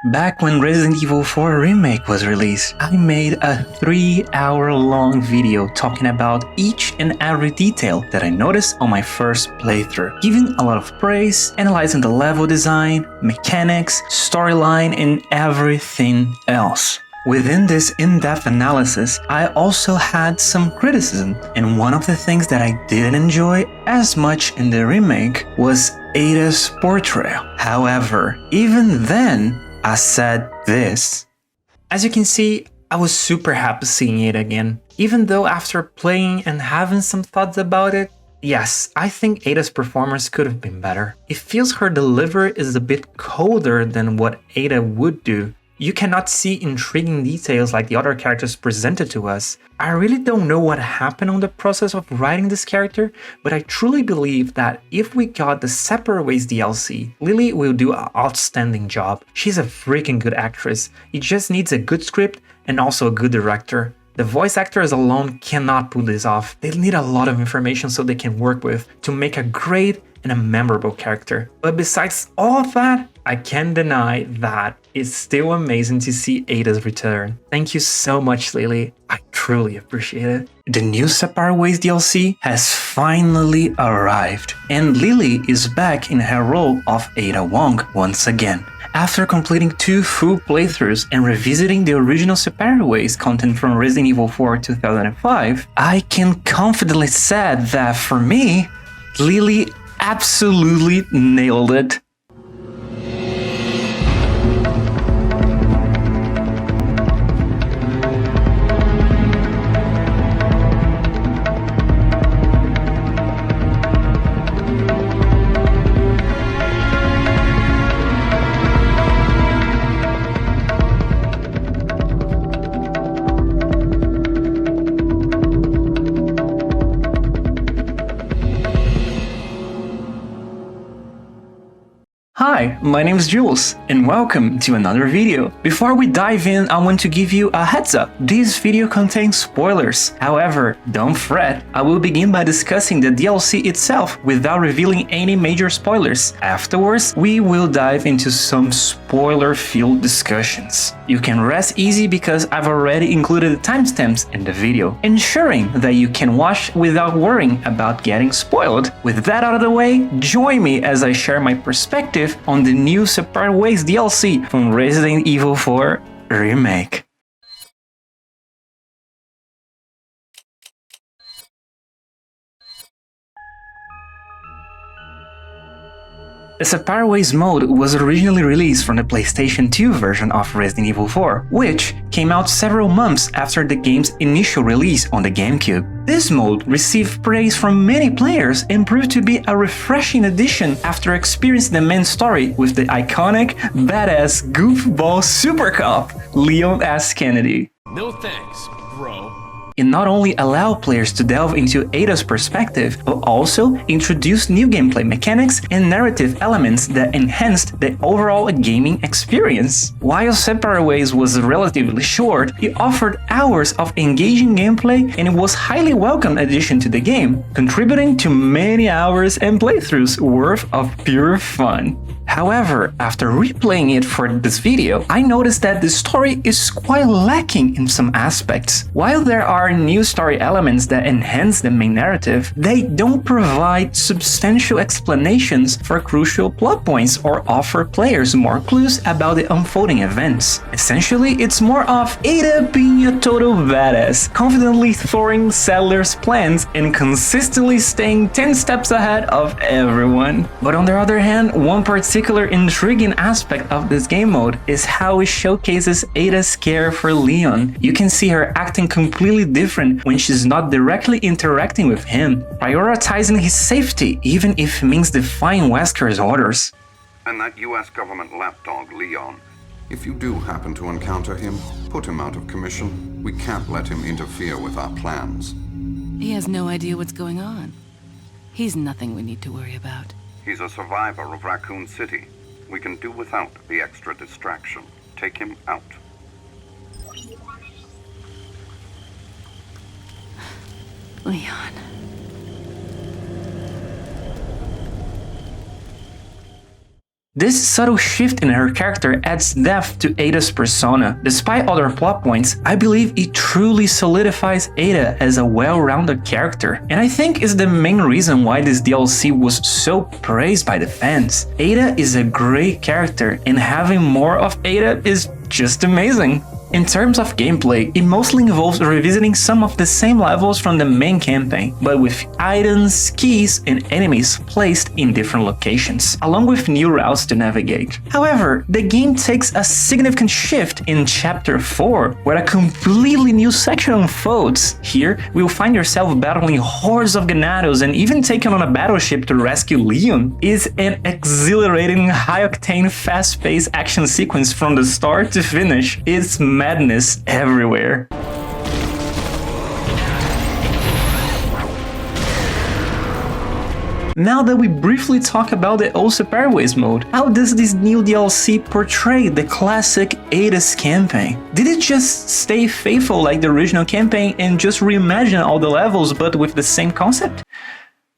Back when Resident Evil 4 Remake was released, I made a 3-hour-long video talking about each and every detail that I noticed on my first playthrough, giving a lot of praise, analyzing the level design, mechanics, storyline, and everything else. Within this in-depth analysis, I also had some criticism, and one of the things that I didn't enjoy as much in the remake was Ada's portrayal. However, even then, I said this. As you can see, I was super happy seeing it again. Even though after playing and having some thoughts about it, yes, I think Ada's performance could have been better. It feels her delivery is a bit colder than what Ada would do. You cannot see intriguing details like the other characters presented to us. I really don't know what happened on the process of writing this character, but I truly believe that if we got the Separate Ways DLC, Lily will do an outstanding job. She's a freaking good actress. It just needs a good script and also a good director. The voice actors alone cannot pull this off. They need a lot of information so they can work with to make a great and a memorable character. But besides all of that, I can't deny that it's still amazing to see Ada's return. Thank you so much, Lily. I truly appreciate it. The new Separate Ways DLC has finally arrived, and Lily is back in her role of Ada Wong once again. After completing 2 full playthroughs and revisiting the original Separate Ways content from Resident Evil 4 2005, I can confidently say that for me, Lily absolutely nailed it. Hi, my name is Jules, and welcome to another video. Before we dive in, I want to give you a heads up. This video contains spoilers. However, don't fret, I will begin by discussing the DLC itself without revealing any major spoilers. Afterwards, we will dive into some spoiler-filled discussions. You can rest easy because I've already included the timestamps in the video, ensuring that you can watch without worrying about getting spoiled. With that out of the way, join me as I share my perspective on the new Separate Ways DLC from Resident Evil 4 Remake. The Separate Ways mode was originally released from the PlayStation 2 version of Resident Evil 4, which came out several months after the game's initial release on the GameCube. This mode received praise from many players and proved to be a refreshing addition after experiencing the main story with the iconic, badass, goofball super cop, Leon S. Kennedy. No thanks, bro. It not only allowed players to delve into Ada's perspective, but also introduced new gameplay mechanics and narrative elements that enhanced the overall gaming experience. While Separate Ways was relatively short, it offered hours of engaging gameplay and it was a highly welcome addition to the game, contributing to many hours and playthroughs worth of pure fun. However, after replaying it for this video, I noticed that the story is quite lacking in some aspects. While there are new story elements that enhance the main narrative, they don't provide substantial explanations for crucial plot points or offer players more clues about the unfolding events. Essentially, it's more of Ada being a total badass, confidently thwarting settlers' plans and consistently staying 10 steps ahead of everyone. But on the other hand, one particular intriguing aspect of this game mode is how it showcases Ada's care for Leon. You can see her acting completely different when she's not directly interacting with him, prioritizing his safety even if it means defying Wesker's orders. And that US government lapdog, Leon. If you do happen to encounter him, put him out of commission. We can't let him interfere with our plans. He has no idea what's going on. He's nothing we need to worry about. He's a survivor of Raccoon City. We can do without the extra distraction. Take him out. Leon. This subtle shift in her character adds depth to Ada's persona. Despite other plot points, I believe it truly solidifies Ada as a well-rounded character, and I think is the main reason why this DLC was so praised by the fans. Ada is a great character, and having more of Ada is just amazing. In terms of gameplay, it mostly involves revisiting some of the same levels from the main campaign, but with items, keys, and enemies placed in different locations, along with new routes to navigate. However, the game takes a significant shift in Chapter 4, where a completely new section unfolds. Here, you'll find yourself battling hordes of Ganados and even taking on a battleship to rescue Leon. It's an exhilarating, high-octane, fast-paced action sequence from the start to finish. It's madness everywhere. Now that we briefly talk about the old Superways mode, how does this new DLC portray the classic Ada's campaign? Did it just stay faithful like the original campaign and just reimagine all the levels but with the same concept?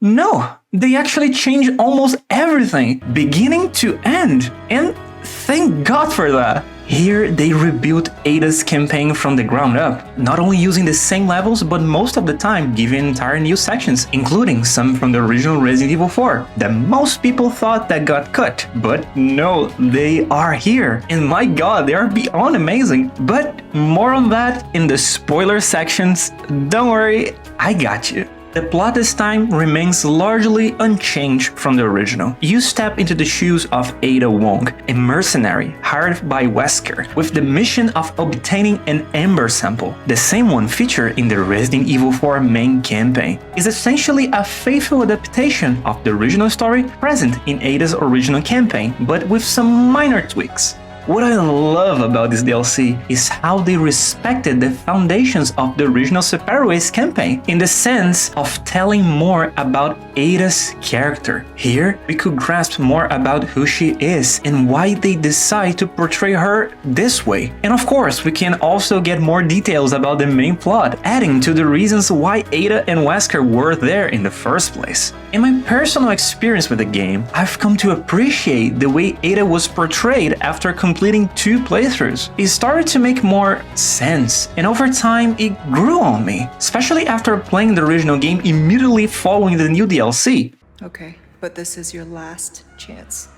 No, they actually changed almost everything, beginning to end, and thank God for that. Here, they rebuilt Ada's campaign from the ground up, not only using the same levels, but most of the time giving entire new sections, including some from the original Resident Evil 4, that most people thought that got cut. But no, they are here, and my god, they are beyond amazing. But more on that in the spoiler sections. Don't worry, I got you. The plot this time remains largely unchanged from the original. You step into the shoes of Ada Wong, a mercenary hired by Wesker, with the mission of obtaining an Ember sample, the same one featured in the Resident Evil 4 main campaign. It's essentially a faithful adaptation of the original story present in Ada's original campaign, but with some minor tweaks. What I love about this DLC is how they respected the foundations of the original Superways campaign in the sense of telling more about Ada's character. Here, we could grasp more about who she is and why they decide to portray her this way. And of course, we can also get more details about the main plot, adding to the reasons why Ada and Wesker were there in the first place. In my personal experience with the game, I've come to appreciate the way Ada was portrayed after completing 2 playthroughs. It started to make more sense, and over time it grew on me, especially after playing the original game immediately following the new DLC. Okay, but this is your last chance.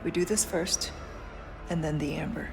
We do this first, and then the Amber.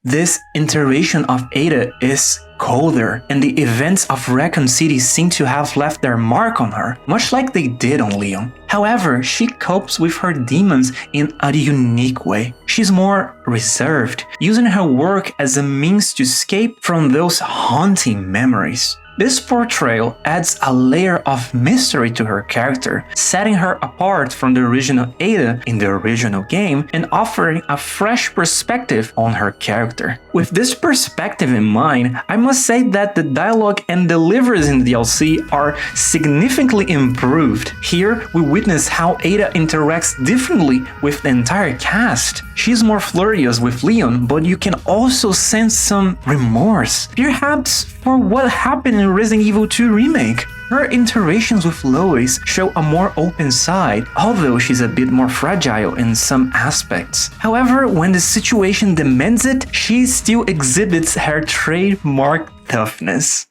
This iteration of Ada is colder, and the events of Raccoon City seem to have left their mark on her, much like they did on Leon. However, she copes with her demons in a unique way. She's more reserved, using her work as a means to escape from those haunting memories. This portrayal adds a layer of mystery to her character, setting her apart from the original Ada in the original game and offering a fresh perspective on her character. With this perspective in mind, I must say that the dialogue and deliveries in the DLC are significantly improved. Here, we witness how Ada interacts differently with the entire cast. She's more furious with Leon, but you can also sense some remorse, perhaps for what happened in Resident Evil 2 Remake. Her interactions with Lois show a more open side, although she's a bit more fragile in some aspects. However, when the situation demands it, she still exhibits her trademark toughness.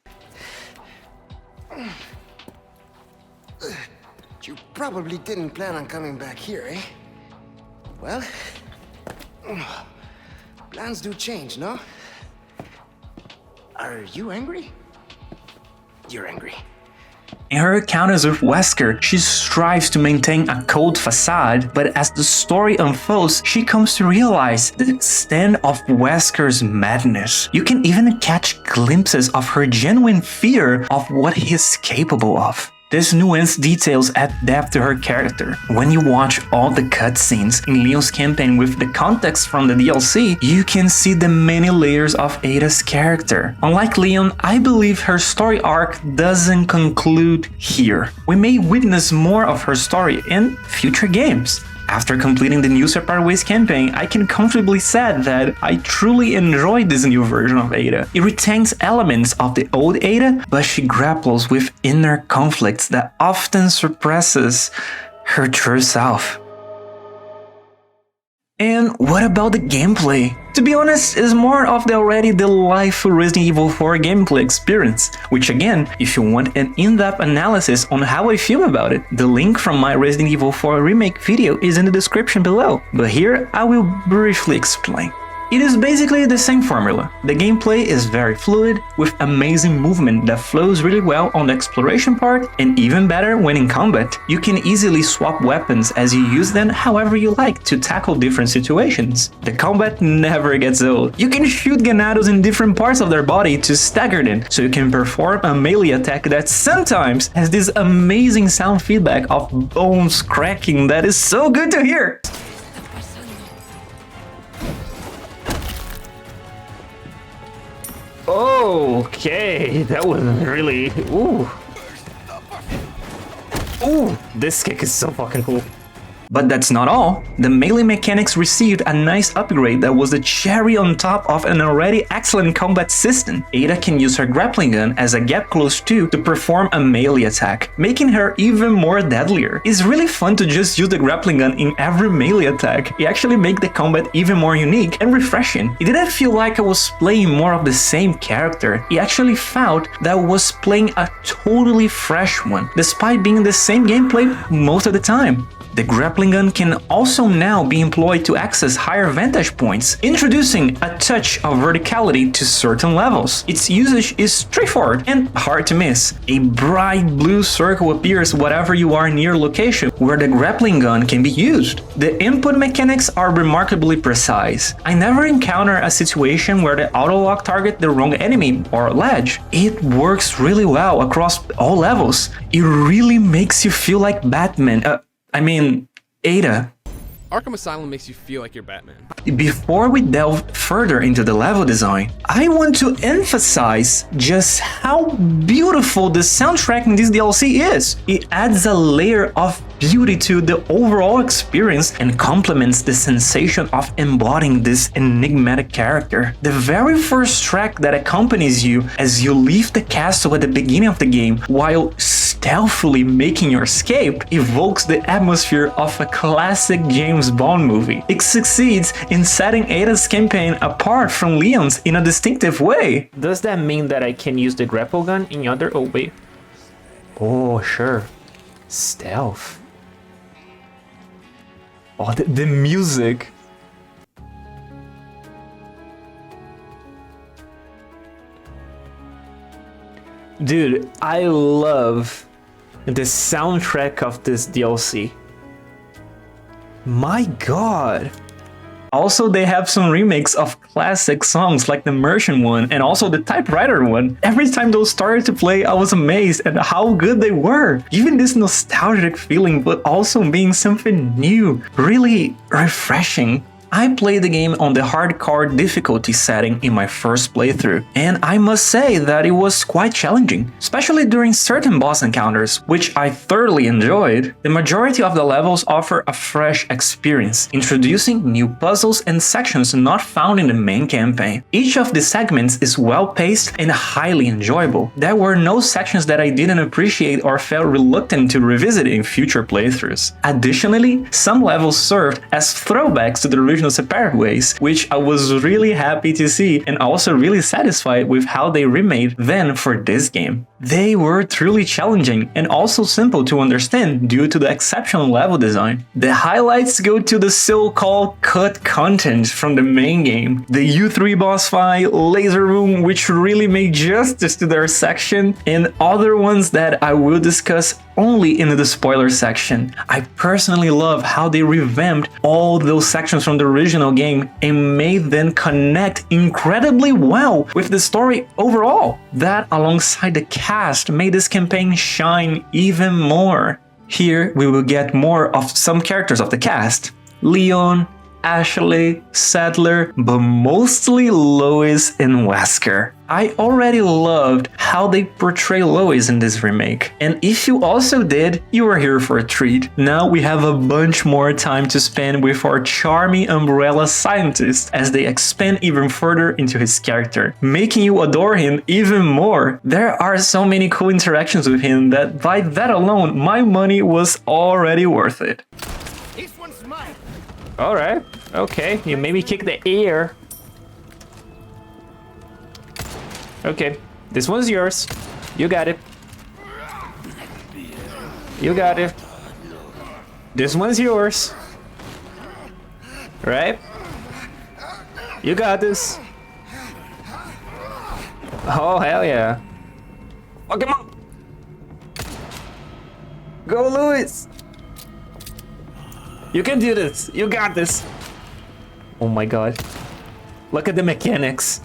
You probably didn't plan on coming back here, eh? Well, plans do change, no? Are you angry? You're angry. In her encounters with Wesker, she strives to maintain a cold facade, but as the story unfolds, she comes to realize the extent of Wesker's madness. You can even catch glimpses of her genuine fear of what he's capable of. This nuanced details add depth to her character. When you watch all the cutscenes in Leon's campaign with the context from the DLC, you can see the many layers of Ada's character. Unlike Leon, I believe her story arc doesn't conclude here. We may witness more of her story in future games. After completing the new Superways campaign, I can comfortably say that I truly enjoyed this new version of Ada. It retains elements of the old Ada, but she grapples with inner conflicts that often suppresses her true self. And what about the gameplay? To be honest, it's more of the already delightful Resident Evil 4 gameplay experience, which again, if you want an in-depth analysis on how I feel about it, the link from my Resident Evil 4 Remake video is in the description below, but here I will briefly explain. It is basically the same formula. The gameplay is very fluid, with amazing movement that flows really well on the exploration part, and even better when in combat. You can easily swap weapons as you use them however you like to tackle different situations. The combat never gets old. You can shoot granados in different parts of their body to stagger them, so you can perform a melee attack that sometimes has this amazing sound feedback of bones cracking that is so good to hear. Okay, that was really... Ooh. Ooh, this kick is so fucking cool. But that's not all. The melee mechanics received a nice upgrade that was the cherry on top of an already excellent combat system. Ada can use her grappling gun as a gap close to perform a melee attack, making her even more deadlier. It's really fun to just use the grappling gun in every melee attack. It actually makes the combat even more unique and refreshing. It didn't feel like I was playing more of the same character. It actually felt that I was playing a totally fresh one, despite being the same gameplay most of the time. The grappling gun can also now be employed to access higher vantage points, introducing a touch of verticality to certain levels. Its usage is straightforward and hard to miss. A bright blue circle appears wherever you are near location where the grappling gun can be used. The input mechanics are remarkably precise. I never encounter a situation where the auto-lock target the wrong enemy or ledge. It works really well across all levels. It really makes you feel like Batman. Ada. Arkham Asylum makes you feel like you're Batman. Before we delve further into the level design, I want to emphasize just how beautiful the soundtrack in this DLC is. It adds a layer of beauty to the overall experience and complements the sensation of embodying this enigmatic character. The very first track that accompanies you as you leave the castle at the beginning of the game while stealthily making your escape evokes the atmosphere of a classic James Bond movie. It succeeds in setting Ada's campaign apart from Leon's in a distinctive way. Does that mean that I can use the grapple gun in other... Oh, wait. Oh, sure. Stealth. Oh, the music. Dude, I love the soundtrack of this DLC. My god. Also, they have some remakes of classic songs like the Merchant one and also the Typewriter one. Every time those started to play, I was amazed at how good they were. Giving this nostalgic feeling, but also being something new. Really refreshing. I played the game on the hardcore difficulty setting in my first playthrough, and I must say that it was quite challenging, especially during certain boss encounters, which I thoroughly enjoyed. The majority of the levels offer a fresh experience, introducing new puzzles and sections not found in the main campaign. Each of the segments is well-paced and highly enjoyable. There were no sections that I didn't appreciate or felt reluctant to revisit in future playthroughs. Additionally, some levels served as throwbacks to the original separate ways, which I was really happy to see and also really satisfied with how they remade them for this game. They were truly challenging and also simple to understand due to the exceptional level design. The highlights go to the so-called cut content from the main game, the U3 boss fight, laser room, which really made justice to their section, and other ones that I will discuss only in the spoiler section. I personally love how they revamped all those sections from the original game and made them connect incredibly well with the story overall. That, alongside the cast, made this campaign shine even more. Here we will get more of some characters of the cast: Leon, Ashley, Sadler, but mostly Lois and Wesker. I already loved how they portray Lois in this remake, and if you also did, you were here for a treat. Now we have a bunch more time to spend with our charming Umbrella scientist as they expand even further into his character, making you adore him even more. There are so many cool interactions with him that by that alone, my money was already worth it. This one's mine. Alright, okay, you maybe kick the air. Okay, this one's yours. You got it. You got it. This one's yours. Right? You got this. Oh, hell yeah. Oh, come on. Go, Louis. You can do this. You got this. Oh my god. Look at the mechanics.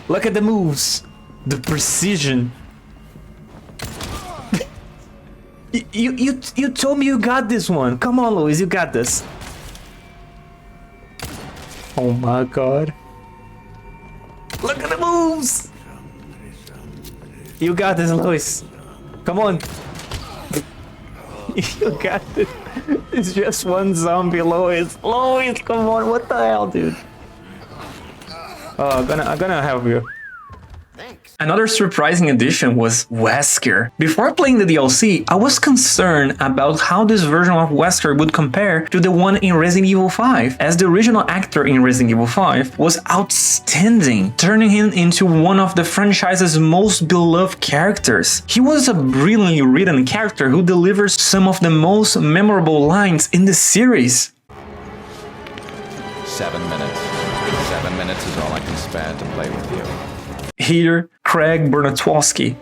Look at the moves. The precision. You told me you got this one. Come on, Louis, you got this. Oh my god. Look at the moves. You got this, Louis. Come on. You got this. It's just one zombie, Louis. Louis, come on. What the hell, dude? Oh, I'm gonna help you. Another surprising addition was Wesker. Before playing the DLC, I was concerned about how this version of Wesker would compare to the one in Resident Evil 5, as the original actor in Resident Evil 5 was outstanding, turning him into one of the franchise's most beloved characters. He was a brilliantly written character who delivers some of the most memorable lines in the series. 7 minutes. 7 minutes is all I can spare to play with you. Here, Craig Bernatowski,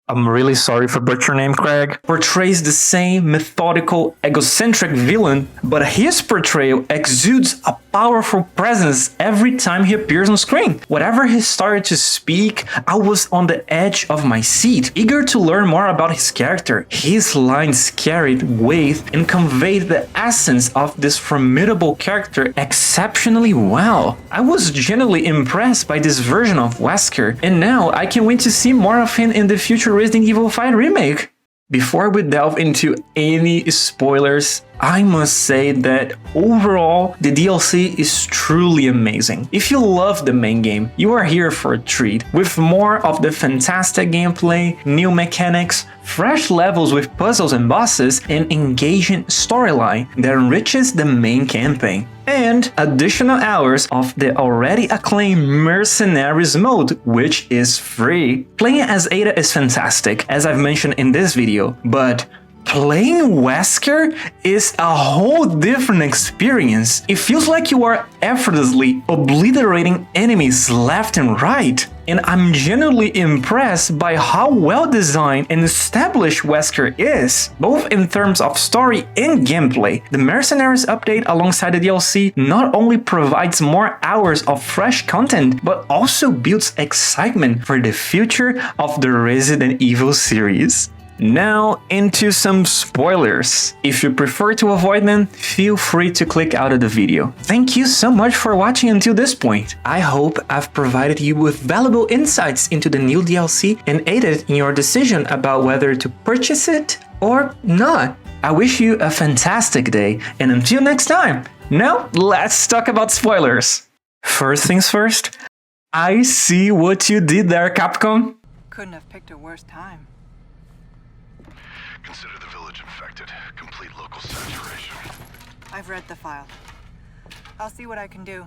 I'm really sorry for butchering your name, Craig, portrays the same methodical, egocentric villain, but his portrayal exudes a powerful presence every time he appears on screen. Whenever he started to speak, I was on the edge of my seat, eager to learn more about his character. His lines carried weight and conveyed the essence of this formidable character exceptionally well. I was genuinely impressed by this version of Wesker, and now I can't wait to see more of him in the future Resident Evil 5 remake. Before we delve into any spoilers, I must say that overall, the DLC is truly amazing. If you love the main game, you are here for a treat, with more of the fantastic gameplay, new mechanics, fresh levels with puzzles and bosses, and engaging storyline that enriches the main campaign, and additional hours of the already acclaimed Mercenaries mode, which is free. Playing as Ada is fantastic, as I've mentioned in this video, but playing Wesker is a whole different experience. It feels like you are effortlessly obliterating enemies left and right. And I'm genuinely impressed by how well designed and established Wesker is, both in terms of story and gameplay. The Mercenaries update alongside the DLC not only provides more hours of fresh content, but also builds excitement for the future of the Resident Evil series. Now into some spoilers. If you prefer to avoid them, feel free to click out of the video. Thank you so much for watching until this point. I hope I've provided you with valuable insights into the new DLC and aided in your decision about whether to purchase it or not. I wish you a fantastic day, and until next time, now let's talk about spoilers. First things first, I see what you did there, Capcom. Couldn't have picked a worse time. Consider the village infected. Complete local saturation. I've read the file. I'll see what I can do.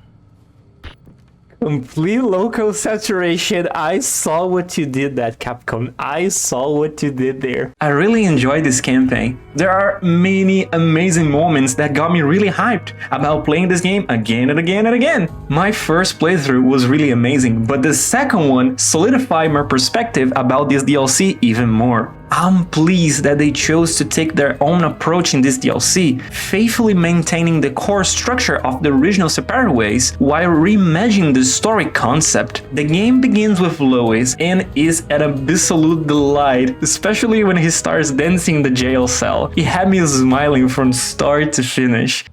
Complete local saturation. I saw what you did that, Capcom. I saw what you did there. I really enjoyed this campaign. There are many amazing moments that got me really hyped about playing this game again and again and again. My first playthrough was really amazing, but the second one solidified my perspective about this DLC even more. I'm pleased that they chose to take their own approach in this DLC, faithfully maintaining the core structure of the original Super Ways while reimagining the story concept. The game begins with Lois and is an absolute delight, especially when he starts dancing in the jail cell. It had me smiling from start to finish.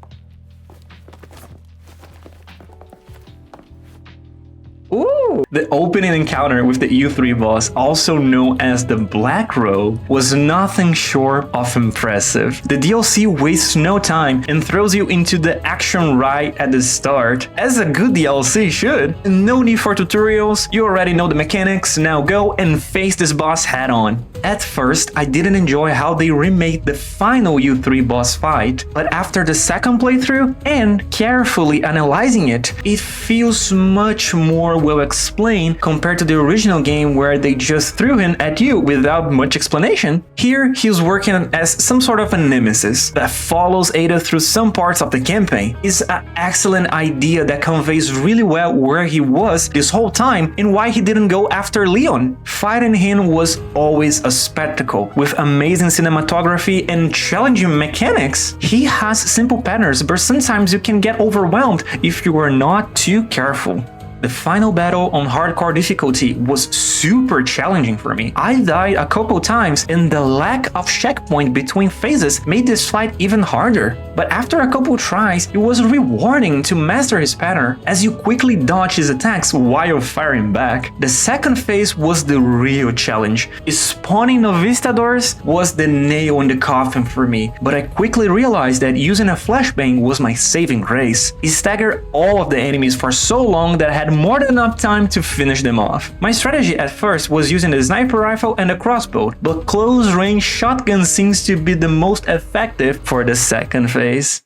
The opening encounter with the U3 boss, also known as the Black Robe, was nothing short of impressive. The DLC wastes no time and throws you into the action right at the start, as a good DLC should. No need for tutorials, you already know the mechanics, now go and face this boss head on. At first, I didn't enjoy how they remade the final U3 boss fight, but after the second playthrough and carefully analyzing it, it feels much more well explained compared to the original game where they just threw him at you without much explanation. Here, he's working as some sort of a nemesis that follows Ada through some parts of the campaign. It's an excellent idea that conveys really well where he was this whole time and why he didn't go after Leon. Fighting him was always a spectacle, with amazing cinematography and challenging mechanics. He has simple patterns, but sometimes you can get overwhelmed if you are not too careful. The final battle on hardcore difficulty was super challenging for me. I died a couple times and the lack of checkpoint between phases made this fight even harder. But after a couple tries, it was rewarding to master his pattern as you quickly dodge his attacks while firing back. The second phase was the real challenge. Spawning Novistadors was the nail in the coffin for me, but I quickly realized that using a flashbang was my saving grace. It staggered all of the enemies for so long that I had more than enough time to finish them off. My strategy at first was using the sniper rifle and the crossbow, but close-range shotgun seems to be the most effective for the second phase.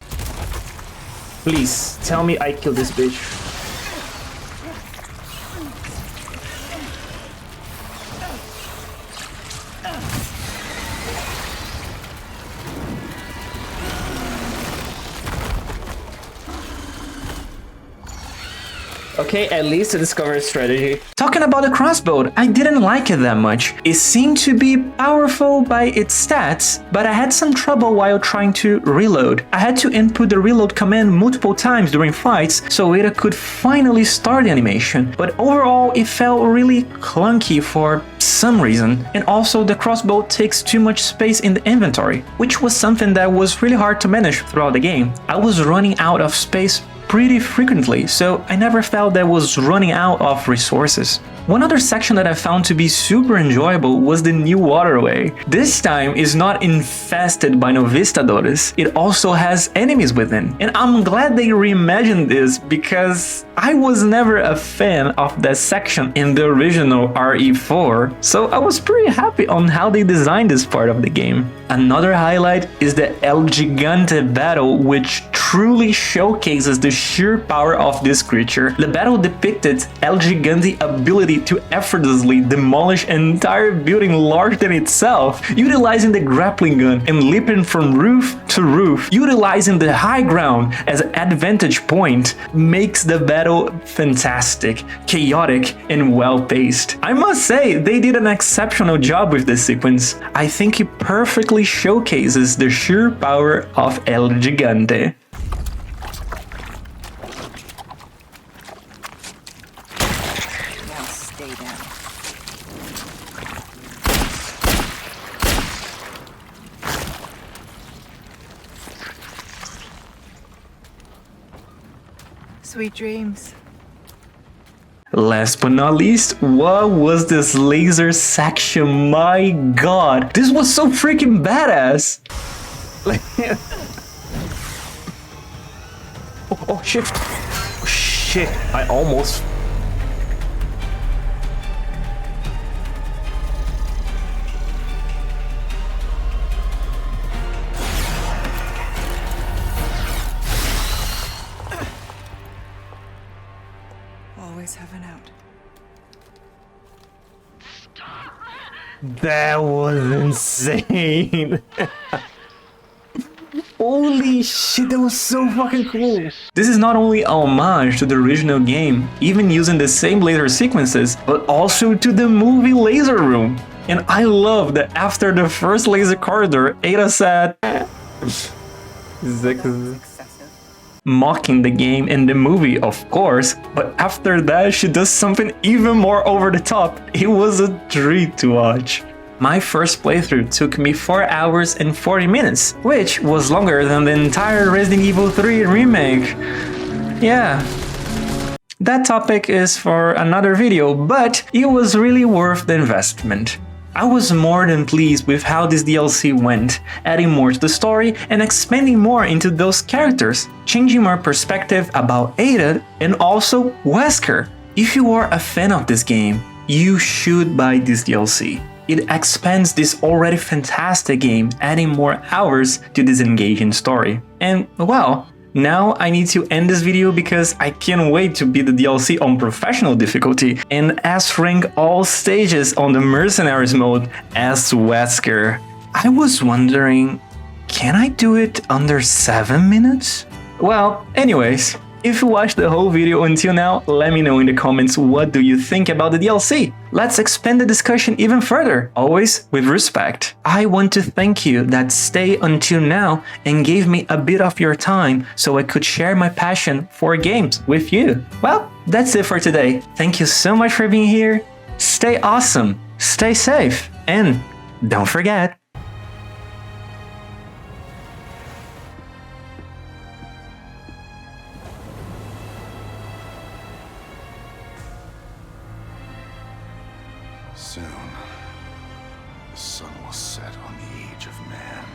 Please, tell me I killed this bitch. Okay, at least I discovered a strategy. Talking about the crossbow, I didn't like it that much. It seemed to be powerful by its stats, but I had some trouble while trying to reload. I had to input the reload command multiple times during fights so Ada could finally start the animation, but overall it felt really clunky for some reason. And also the crossbow takes too much space in the inventory, which was something that was really hard to manage throughout the game. I was running out of space pretty frequently, so I never felt that I was running out of resources. One other section that I found to be super enjoyable was the new waterway. This time is not infested by Novistadores, it also has enemies within. And I'm glad they reimagined this because I was never a fan of that section in the original RE4, so I was pretty happy on how they designed this part of the game. Another highlight is the El Gigante battle, which truly showcases the sheer power of this creature. The battle depicted El Gigante's ability to effortlessly demolish an entire building larger than itself, utilizing the grappling gun and leaping from roof to roof, utilizing the high ground as an advantage point, makes the battle fantastic, chaotic, and well-paced. I must say, they did an exceptional job with this sequence. I think it perfectly showcases the sheer power of El Gigante. Now stay down. Sweet dreams. Last but not least, what was this laser section? My god, this was so freaking badass! oh shit! Oh shit! I almost. Always have an out. That was insane! Holy shit, that was so fucking cool! This is not only a homage to the original game, even using the same laser sequences, but also to the movie Laser Room. And I love that after the first laser corridor, Ada said, mocking the game and the movie, of course, but after that she does something even more over the top. It was a treat to watch. My first playthrough took me 4 hours and 40 minutes, which was longer than the entire Resident Evil 3 remake. Yeah. That topic is for another video, but it was really worth the investment. I was more than pleased with how this DLC went, adding more to the story and expanding more into those characters, changing my perspective about Ada and also Wesker. If you are a fan of this game, you should buy this DLC. It expands this already fantastic game, adding more hours to this engaging story. And well, now I need to end this video because I can't wait to beat the DLC on professional difficulty and S-rank all stages on the mercenaries mode as Wesker. I was wondering, can I do it under 7 minutes? Well, anyways, if you watched the whole video until now, let me know in the comments what do you think about the DLC. Let's expand the discussion even further, always with respect. I want to thank you that stayed until now and gave me a bit of your time so I could share my passion for games with you. Well, that's it for today. Thank you so much for being here. Stay awesome, stay safe, and don't forget, Soon, the sun will set on the age of man.